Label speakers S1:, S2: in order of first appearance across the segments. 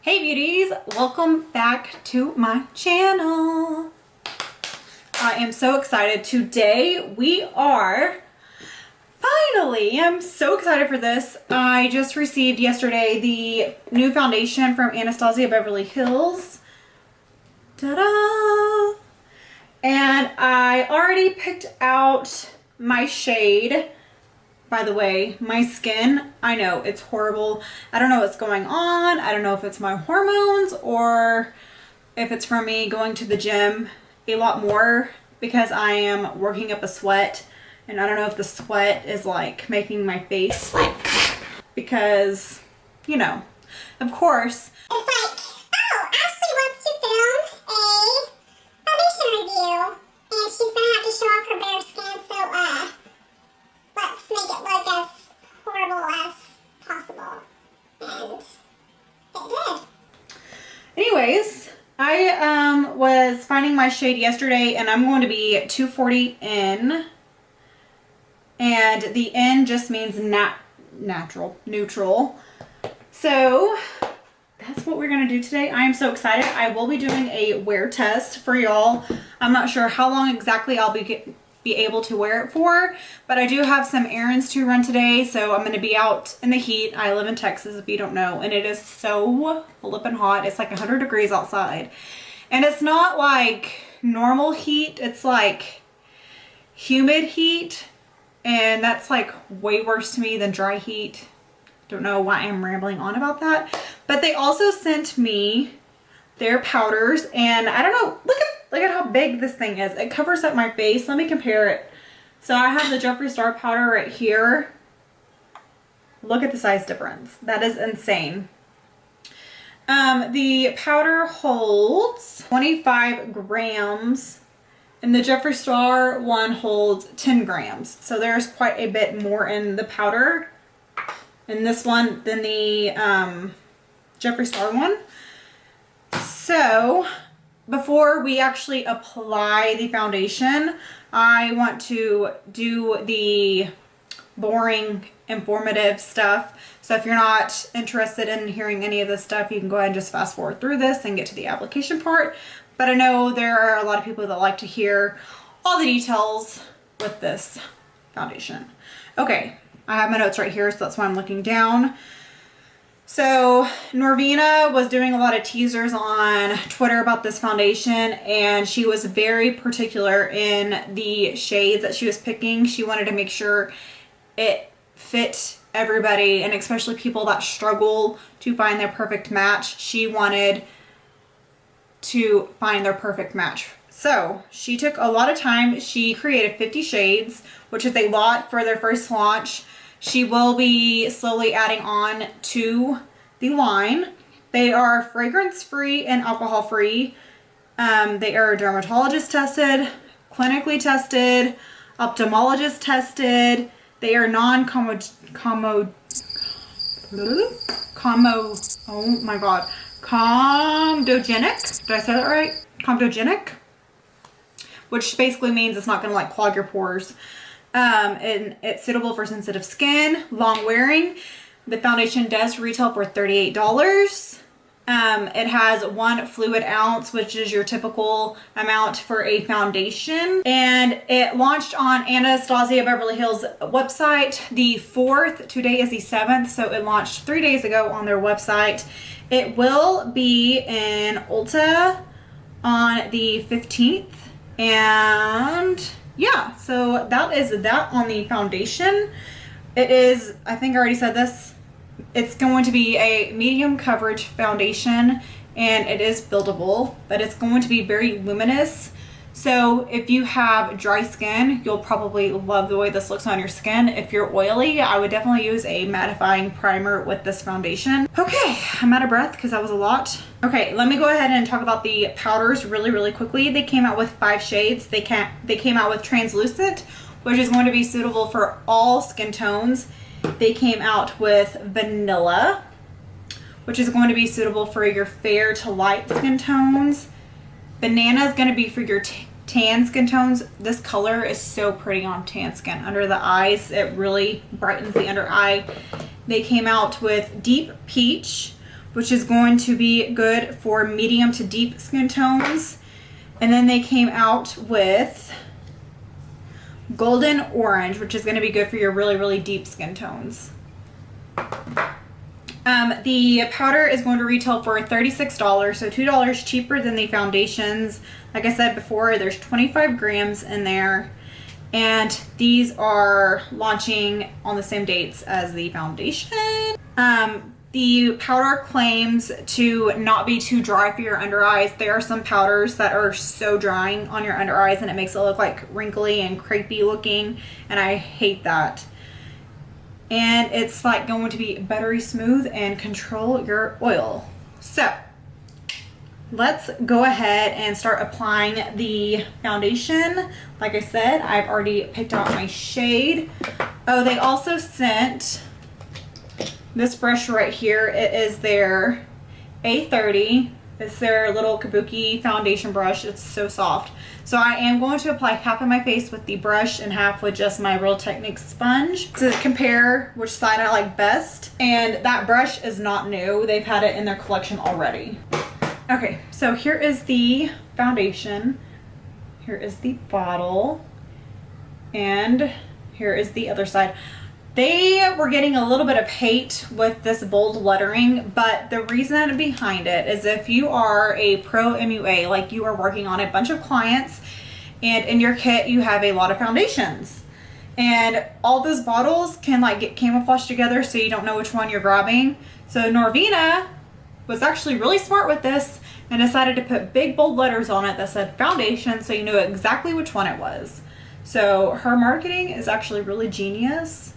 S1: Hey beauties, welcome back to my channel. I am so excited. Today we are I'm so excited for this. I just received yesterday the new foundation from Anastasia Beverly Hills. Ta-da! And I already picked out my shade. By the way, my skin, I know it's horrible. I don't know what's going on. I don't know if it's my hormones or if it's from me going to the gym a lot more because I am working up a sweat, and I don't know if the sweat is like making my face sweat because, you know, of course.
S2: It's like, oh, Ashley wants to film a foundation review, and she's gonna have to show off her bare skin, so let's make it look as horrible as possible. And it did.
S1: Anyways, I was finding my shade yesterday, and I'm going to be 240 in, and the N just means neutral. So that's what we're gonna do today. I am so excited. I will be doing a wear test for y'all. I'm not sure how long exactly I'll be able to wear it for, but I do have some errands to run today, so I'm going to be out in the heat. I live in Texas, if you don't know, and it is so flippin' hot. It's like 100 degrees outside, and it's not like normal heat. It's like humid heat, and that's like way worse to me than dry heat. Don't know why I'm rambling on about that, but they also sent me their powders, and I don't know, look at how big this thing is. It covers up my face. Let me compare it. So I have the Jeffree Star powder right here. Look at the size difference. That is insane. The powder holds 25 grams and the Jeffree Star one holds 10 grams. So there's quite a bit more in the powder in this one than the Jeffree Star one. So before we actually apply the foundation, I want to do the boring, informative stuff. So if you're not interested in hearing any of this stuff, you can go ahead and just fast forward through this and get to the application part. But I know there are a lot of people that like to hear all the details with this foundation. Okay, I have my notes right here, so that's why I'm looking down. So Norvina was doing a lot of teasers on Twitter about this foundation, and she was very particular in the shades that she was picking. She wanted to make sure it fit everybody, and especially people that struggle to find their perfect match. She wanted to find their perfect match. So she took a lot of time. She created 50 shades, which is a lot for their first launch. She will be slowly adding on to the line. They are fragrance-free and alcohol-free. They are dermatologist tested, clinically tested, ophthalmologist tested. They are comedogenic. Did I say that right? Comedogenic, which basically means it's not going to like clog your pores. And it's suitable for sensitive skin, long wearing. The foundation does retail for $38. It has 1 fluid ounce, which is your typical amount for a foundation. And it launched on Anastasia Beverly Hills website the 4th. Today is the 7th, so it launched 3 days ago on their website. It will be in Ulta on the 15th. And yeah, so that is that on the foundation. It is, I think I already said this, it's going to be a medium coverage foundation, and it is buildable, but it's going to be very luminous. So if you have dry skin, you'll probably love the way this looks on your skin. If you're oily, I would definitely use a mattifying primer with this foundation. Okay, I'm out of breath because that was a lot. Okay, let me go ahead and talk about the powders really quickly. They came out with 5 shades. They came out with translucent, which is going to be suitable for all skin tones. They came out with vanilla, which is going to be suitable for your fair to light skin tones. Banana is going to be for your tan skin tones. This color is so pretty on tan skin. Under the eyes, it really brightens the under eye. They came out with Deep Peach, which is going to be good for medium to deep skin tones. And then they came out with golden orange, which is going to be good for your really, really deep skin tones. The powder is going to retail for $36, so $2 cheaper than the foundations. Like I said before, there's 25 grams in there, and these are launching on the same dates as the foundation. The powder claims to not be too dry for your under eyes. There are some powders that are so drying on your under eyes and it makes it look like wrinkly and crepey looking, and I hate that. And it's like going to be buttery smooth and control your oil. So let's go ahead and start applying the foundation. Like I said, I've already picked out my shade. Oh, they also sent this brush right here. It is their A30. It's their little kabuki foundation brush. It's so soft. So I am going to apply half of my face with the brush and half with just my Real Techniques sponge to compare which side I like best. And that brush is not new. They've had it in their collection already. Okay, so here is the foundation. Here is the bottle. And here is the other side. They were getting a little bit of hate with this bold lettering, but the reason behind it is if you are a pro MUA, like you are working on a bunch of clients and in your kit you have a lot of foundations, and all those bottles can like get camouflaged together so you don't know which one you're grabbing. So Norvina was actually really smart with this and decided to put big bold letters on it that said foundation so you knew exactly which one it was. So her marketing is actually really genius.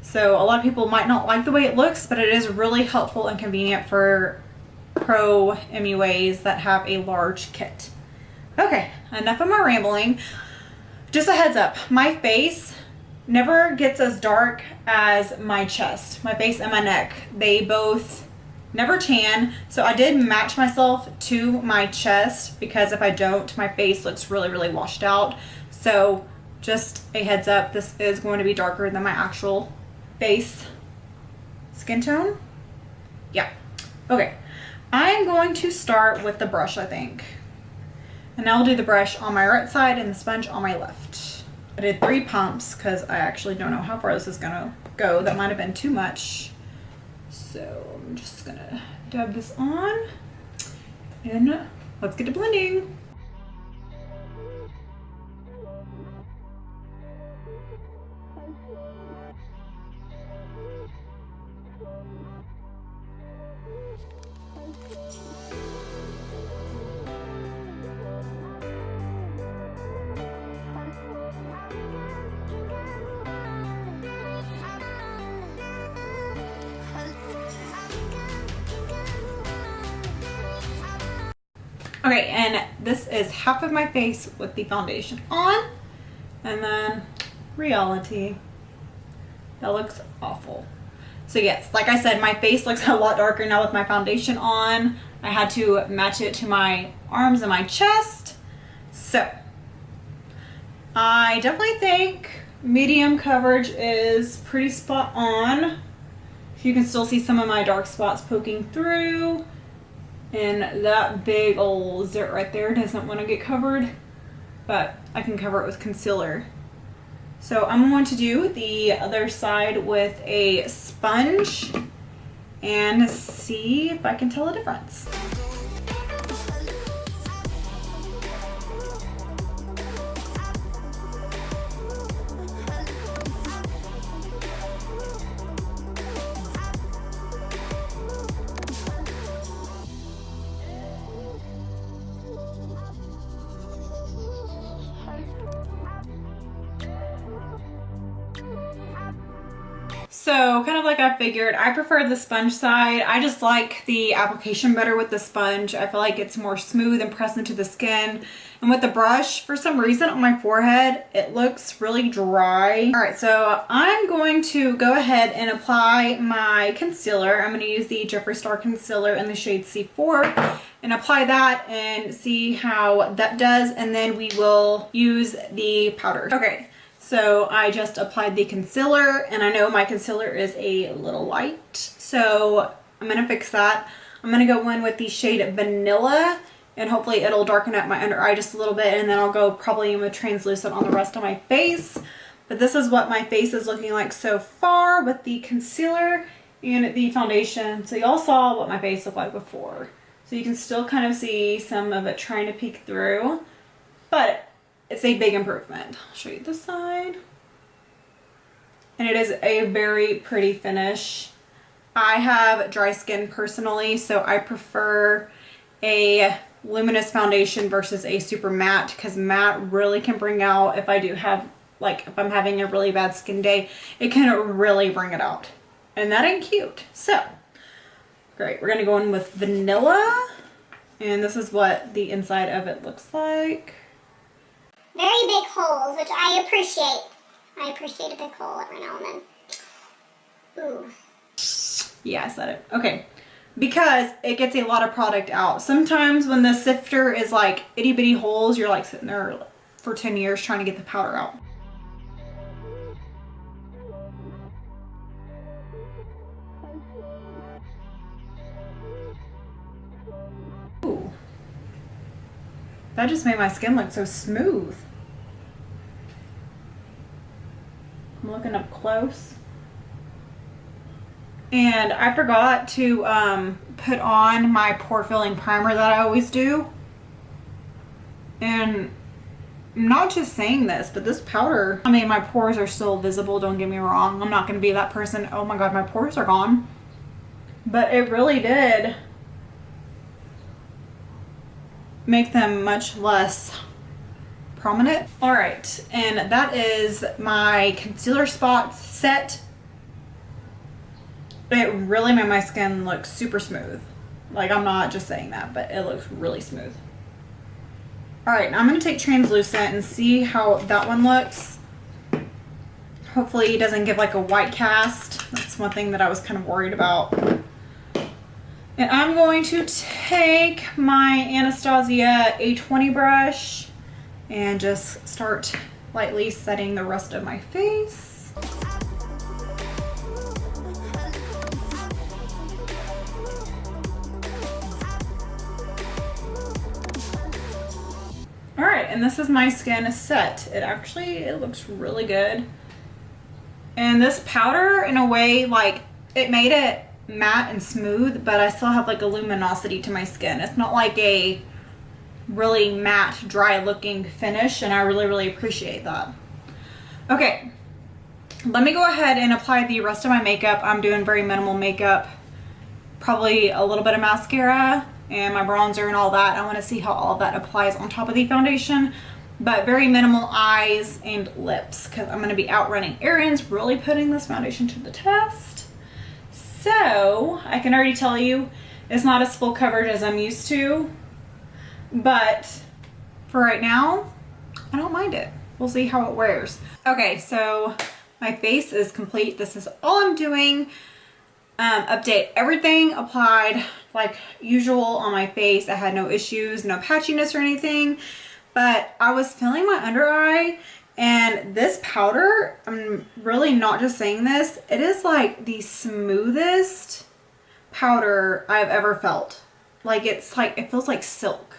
S1: So a lot of people might not like the way it looks, but it is really helpful and convenient for pro MUAs that have a large kit. Okay, enough of my rambling. Just a heads up, my face never gets as dark as my chest. My face and my neck, they both never tan. So I did match myself to my chest because if I don't, my face looks really, really washed out. So just a heads up, this is going to be darker than my actual base skin tone. Yeah. Okay. I'm going to start with the brush, I think. And I'll do the brush on my right side and the sponge on my left. I did 3 pumps because I actually don't know how far this is gonna go. That might have been too much. So I'm just gonna dab this on and let's get to blending. Okay, and this is half of my face with the foundation on, and then reality. That looks awful. So yes, like I said, my face looks a lot darker now with my foundation on. I had to match it to my arms and my chest. So I definitely think medium coverage is pretty spot on. You can still see some of my dark spots poking through. And that big old zit right there doesn't want to get covered, but I can cover it with concealer. So I'm going to do the other side with a sponge and see if I can tell a difference. So kind of like I figured, I prefer the sponge side. I just like the application better with the sponge. I feel like it's more smooth and pressed into the skin. And with the brush, for some reason on my forehead, it looks really dry. All right, so I'm going to go ahead and apply my concealer. I'm going to use the Jeffree Star concealer in the shade C4 and apply that and see how that does. And then we will use the powder. Okay. So I just applied the concealer and I know my concealer is a little light, so I'm gonna fix that. I'm going to go in with the shade Vanilla, and hopefully it'll darken up my under eye just a little bit, and then I'll go probably in with translucent on the rest of my face. But this is what my face is looking like so far with the concealer and the foundation. So y'all saw what my face looked like before. So you can still kind of see some of it trying to peek through, but it's a big improvement. I'll show you this side. And it is a very pretty finish. I have dry skin personally, so I prefer a luminous foundation versus a super matte, because matte really can bring out, if I do have, like if I'm having a really bad skin day, it can really bring it out. And that ain't cute. So, great. We're going to go in with Vanilla. And this is what the inside of it looks like.
S2: Very big holes, which I appreciate. I appreciate a big hole every now and then. Ooh.
S1: Yeah, I said it. Okay. Because it gets a lot of product out. Sometimes when the sifter is like itty bitty holes, you're like sitting there for 10 years trying to get the powder out. Ooh. That just made my skin look so smooth. I'm looking up close. And I forgot to put on my pore filling primer that I always do. And I'm not just saying this, but this powder, I mean, my pores are still visible, don't get me wrong. I'm not going to be that person, oh my god, my pores are gone. But it really did make them much less prominent. Alright, and that is my concealer spots set. It really made my skin look super smooth. Like, I'm not just saying that, but it looks really smooth. Alright, now I'm going to take translucent and see how that one looks. Hopefully it doesn't give like a white cast. That's one thing that I was kind of worried about. And I'm going to take my Anastasia A20 brush and just start lightly setting the rest of my face. Alright, and this is my skin set. It looks really good. And this powder, in a way, like, it made it matte and smooth, but I still have like a luminosity to my skin. It's not like a really matte, dry looking finish, and I really appreciate that. Okay, let me go ahead and apply the rest of my makeup. I'm doing very minimal makeup, probably a little bit of mascara and my bronzer and all that. I want to see how all of that applies on top of the foundation, but very minimal eyes and lips, because I'm going to be out running errands, really putting this foundation to the test. So I can already tell you it's not as full coverage as I'm used to, but for right now, I don't mind it. We'll see how it wears. Okay, so my face is complete. This is all I'm doing. Update everything applied like usual on my face. I had no issues, no patchiness or anything, but I was feeling my under eye, and this powder, I'm really not just saying this, it is like the smoothest powder I've ever felt. Like, it's like, it feels like silk.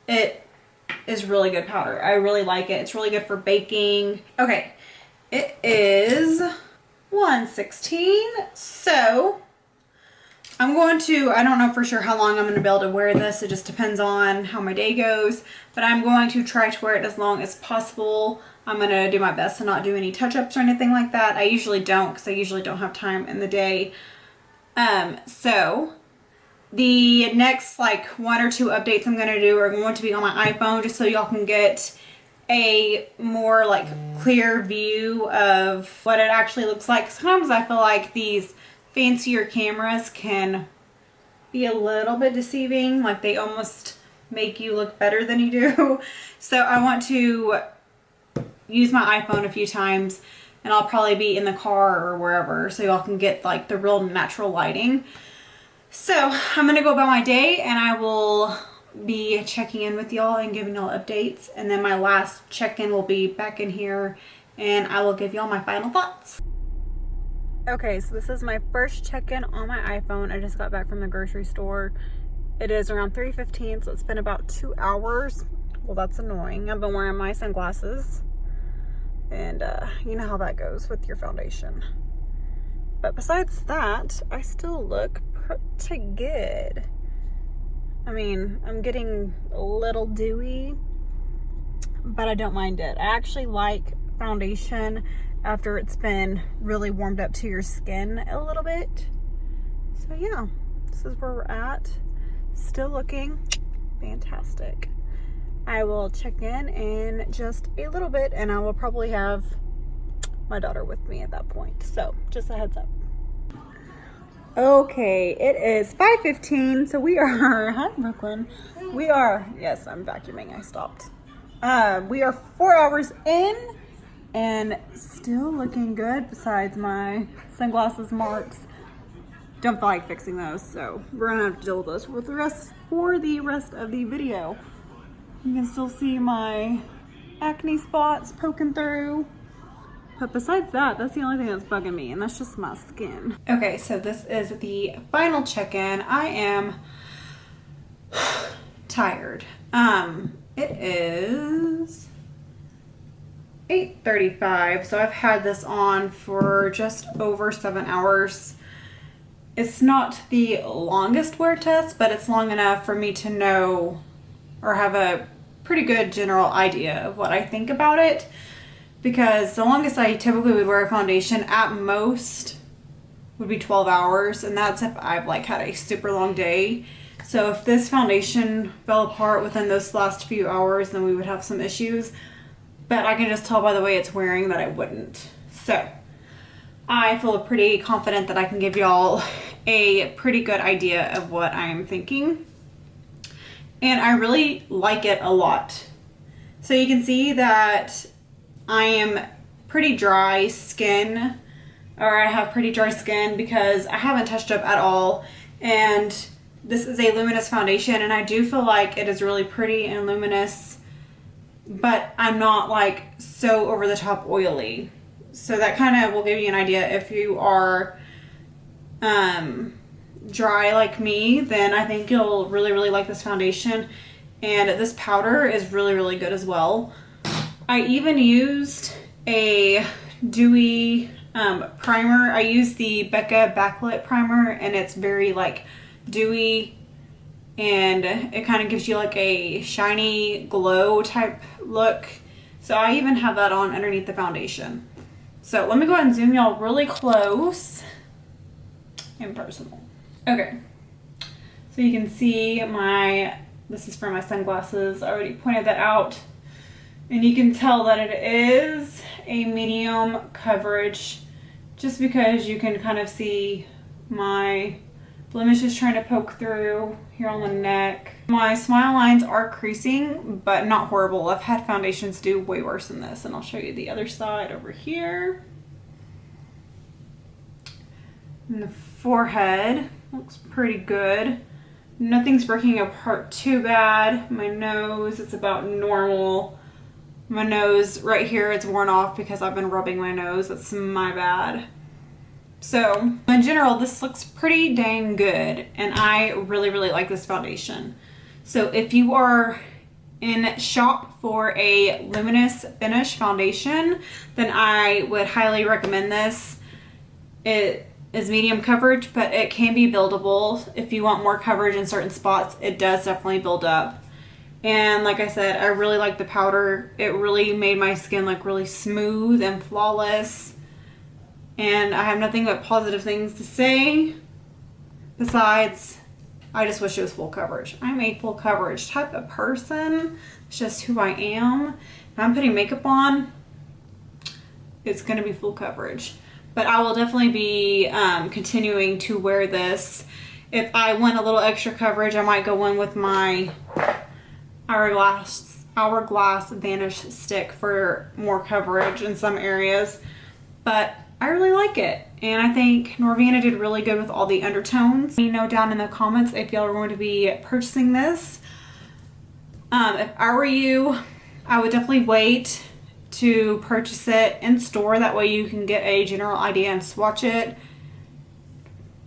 S1: It is really good powder. I really like it. It's really good for baking. Okay, it is 1:16, so I'm going to, I don't know for sure how long I'm going to be able to wear this. It just depends on how my day goes, but I'm going to try to wear it as long as possible. I'm going to do my best to not do any touch-ups or anything like that. I usually don't, because I usually don't have time in the day. So the next like 1 or 2 updates I'm going to do are going to be on my iPhone, just so y'all can get a more like clear view of what it actually looks like. Sometimes I feel like these fancier cameras can be a little bit deceiving, like they almost make you look better than you do. So I want to use my iPhone a few times, and I'll probably be in the car or wherever, so y'all can get like the real natural lighting. So I'm gonna go about my day, and I will be checking in with y'all and giving y'all updates, and then my last check-in will be back in here, and I will give y'all my final thoughts. Okay, so this is my first check-in on my iPhone. I just got back from the grocery store. It is around 3:15, so it's been about 2 hours. Well, that's annoying. I've been wearing my sunglasses. And you know how that goes with your foundation. But besides that, I still look pretty good. I mean, I'm getting a little dewy, but I don't mind it. I actually like foundation after it's been really warmed up to your skin a little bit. So yeah, this is where we're at. Still looking fantastic. I will check in just a little bit, and I will probably have my daughter with me at that point. So just a heads up. Okay, it is 5:15, so we are, hi Brooklyn. We are, yes, I'm vacuuming, I stopped. We are 4 hours in and still looking good besides my sunglasses marks. Don't feel like fixing those, so we're gonna have to deal with those for the rest of the video. You can still see my acne spots poking through. But besides that, that's the only thing that's bugging me, and that's just my skin. Okay, so this is the final check-in. I am tired. It is 8:35, so I've had this on for just over 7 hours. It's not the longest wear test, but it's long enough for me to know or have a pretty good general idea of what I think about it. Because the longest I typically would wear a foundation at most would be 12 hours. And that's if I've like had a super long day. So if this foundation fell apart within those last few hours, then we would have some issues. But I can just tell by the way it's wearing that I wouldn't. So I feel pretty confident that I can give y'all a pretty good idea of what I'm thinking. And I really like it a lot. So you can see that I am pretty dry skin, or I have pretty dry skin because I haven't touched up at all. And this is a luminous foundation, and I do feel like it is really pretty and luminous, but I'm not like so over the top oily. So that kind of will give you an idea. If you are dry like me, then I think you'll really, really like this foundation. And this powder is really, really good as well. I even used a dewy primer. I used the Becca Backlight primer, and it's very like dewy, and it kind of gives you like a shiny glow type look. So I even have that on underneath the foundation. So let me go ahead and zoom y'all really close and personal. Okay, so you can see this is for my sunglasses. I already pointed that out. And you can tell that it is a medium coverage just because you can kind of see my blemishes trying to poke through here on the neck. My smile lines are creasing, but not horrible. I've had foundations do way worse than this, and I'll show you the other side over here. And the forehead looks pretty good. Nothing's breaking apart too bad. My nose, it's about normal. My nose right here, it's worn off because I've been rubbing my nose. That's my bad. So in general, this looks pretty dang good, and I really, really like this foundation. So if you are in shop for a luminous finish foundation, then I would highly recommend this. It is medium coverage, but it can be buildable. If you want more coverage in certain spots, it does definitely build up. And like I said, I really like the powder. It really made my skin look really smooth and flawless. And I have nothing but positive things to say. Besides, I just wish it was full coverage. I'm a full coverage type of person. It's just who I am. If I'm putting makeup on, it's going to be full coverage. But I will definitely be continuing to wear this. If I want a little extra coverage, I might go in with my Hourglass Vanish Stick for more coverage in some areas. But I really like it. And I think Norvina did really good with all the undertones. Let me know down in the comments if y'all are going to be purchasing this. If I were you, I would definitely wait to purchase it in store. That way you can get a general idea and swatch it.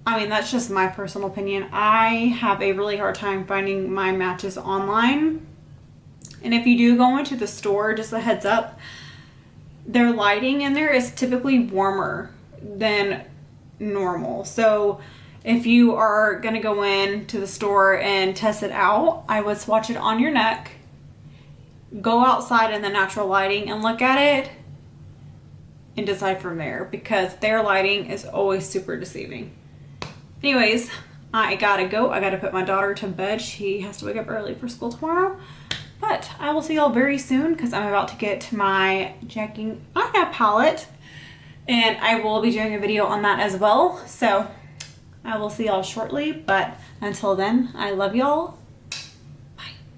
S1: I mean, that's just my personal opinion. I have a really hard time finding my matches online. And if you do go into the store, just a heads up, their lighting in there is typically warmer than normal. So if you are going to go in to the store and test it out, I would swatch it on your neck, go outside in the natural lighting and look at it and decide from there, because their lighting is always super deceiving. Anyways, I gotta go. I gotta put my daughter to bed. She has to wake up early for school tomorrow. But I will see y'all very soon, because I'm about to get my Jacking Eye palette, and I will be doing a video on that as well. So I will see y'all shortly, but until then, I love y'all.